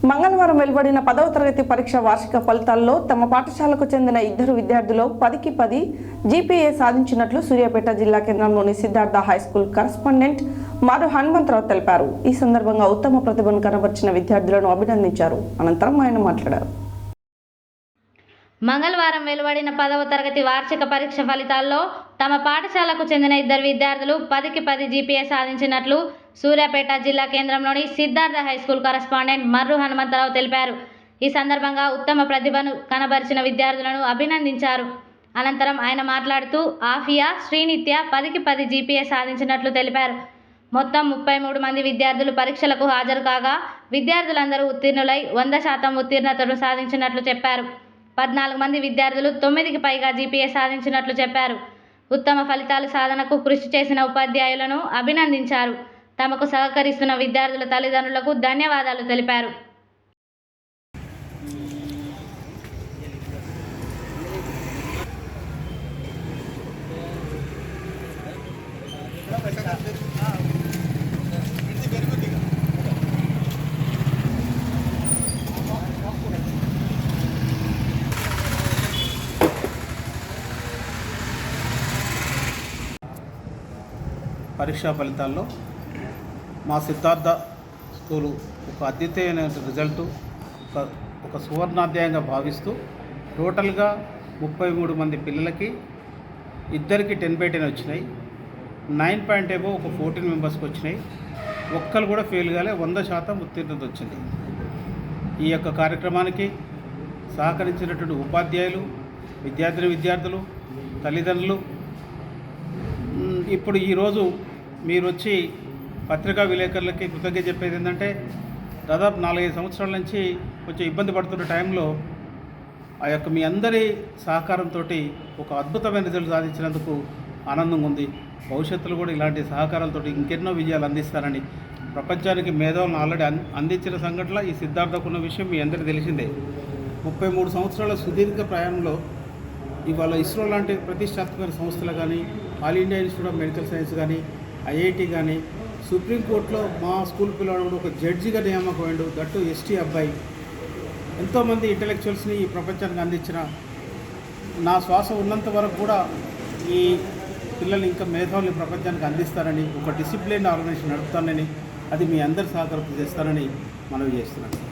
మంగళవారం వెలువడిన 10వ తరగతి పరీక్ష వార్షిక ఫలితాల్లో తమ పాఠశాలకు చెందిన ఇద్దరు విద్యార్థులు 10కి 10 జీపీఏ సాధించినట్లు సూర్యాపేట జిల్లా కేంద్రంలోని సిద్ధార్థ హైస్కూల్ కరెస్పాండెంట్ మారు హనుమంతరావు తెలిపారు. ఈ సందర్భంగా ఉత్తమ ప్రతిభను కనబర్చిన విద్యార్థులను అభినందించారు. అనంతరం ఆయన మాట్లాడారు. మంగళవారం వెలువడిన 10వ తరగతి వార్షిక పరీక్ష ఫలితాల్లో తమ పాఠశాలకు చెందిన ఇద్దరు విద్యార్థులు 10కి 10 జీపీఏ సాధించినట్లు సూర్యాపేట జిల్లా కేంద్రంలోని సిద్ధార్థ హైస్కూల్ కరెస్పాండెంట్ మర్రు హనుమంతరావు తెలిపారు. ఈ సందర్భంగా ఉత్తమ ప్రతిభను కనబరిచిన విద్యార్థులను అభినందించారు. అనంతరం ఆయన మాట్లాడుతూ ఆఫియా, శ్రీనిత్య 10కి 10 జీపీఏ సాధించినట్లు తెలిపారు. మొత్తం 33 మంది విద్యార్థులు పరీక్షలకు హాజరు కాగా విద్యార్థులందరూ ఉత్తీర్ణులై 100% ఉత్తీర్ణతను సాధించినట్లు చెప్పారు. 14 మంది విద్యార్థులు 9కి పైగా జీపీఏ సాధించినట్లు చెప్పారు. ఉత్తమ ఫలితాల సాధనకు కృషి చేసిన ఉపాధ్యాయులను అభినందించారు. తమకు సహకరిస్తున్న విద్యార్థుల తల్లిదండ్రులకు ధన్యవాదాలు తెలిపారు. పరీక్షా ఫలితాల్లో మా సిద్ధార్థ స్కూలు ఒక అద్వితీయమైన రిజల్టు ఒక సువర్ణాధ్యాయంగా భావిస్తూ టోటల్గా 33 మంది పిల్లలకి ఇద్దరికి 10/10 వచ్చినాయి. 9 పాయింట్ ఏమో ఒక 14 మెంబర్స్కి వచ్చినాయి. ఒక్కరు కూడా ఫెయిల్ కాలే, 100% ఉత్తీర్ణత వచ్చింది. ఈ యొక్క కార్యక్రమానికి సహకరించినటువంటి ఉపాధ్యాయులు, విద్యార్థులు, తల్లిదండ్రులు, ఇప్పుడు ఈరోజు మీరు వచ్చి పత్రికా విలేకరులకి కృతజ్ఞత చెప్పేది ఏంటంటే, దాదాపు 4-5 సంవత్సరాల నుంచి కొంచెం ఇబ్బంది పడుతున్న టైంలో ఆ యొక్క మీ అందరి సహకారంతో ఒక అద్భుతమైన రిజల్ట్ సాధించినందుకు ఆనందంగా ఉంది. భవిష్యత్తులో కూడా ఇలాంటి సహకారాలతో ఇంకెన్నో విజయాలు అందిస్తారని, ప్రపంచానికి మేధావులను ఆల్రెడీ అందించిన సంఘటన ఈ సిద్ధార్థకున్న విషయం మీ అందరికీ తెలిసిందే. 33 సంవత్సరాల సుదీర్ఘ ప్రయాణంలో ఇవాళ ఇస్రో లాంటి ప్రతిష్టాత్మక సంస్థలు కానీ, all India institute of medical science కానీ, ఐఐటి కానీ, సుప్రీంకోర్టులో మా స్కూల్ పిల్లవాడు ఒక జడ్జిగా నియామకమైండు, దట్టు ఎస్టీ అబ్బాయి. ఎంతోమంది ఇంటలెక్చువల్స్ని ఈ ప్రపంచానికి అందించిన నా శ్వాస ఉన్నంత వరకు కూడా ఈ పిల్లలు ఇంకా మేధావుల్ని ప్రపంచానికి అందిస్తారని, ఒక డిసిప్లిన్ ఆర్గనైజేషన్ నడుపుతానని, అది మీ అందరి సహకారం చేస్తారని మనవి చేస్తున్నాను.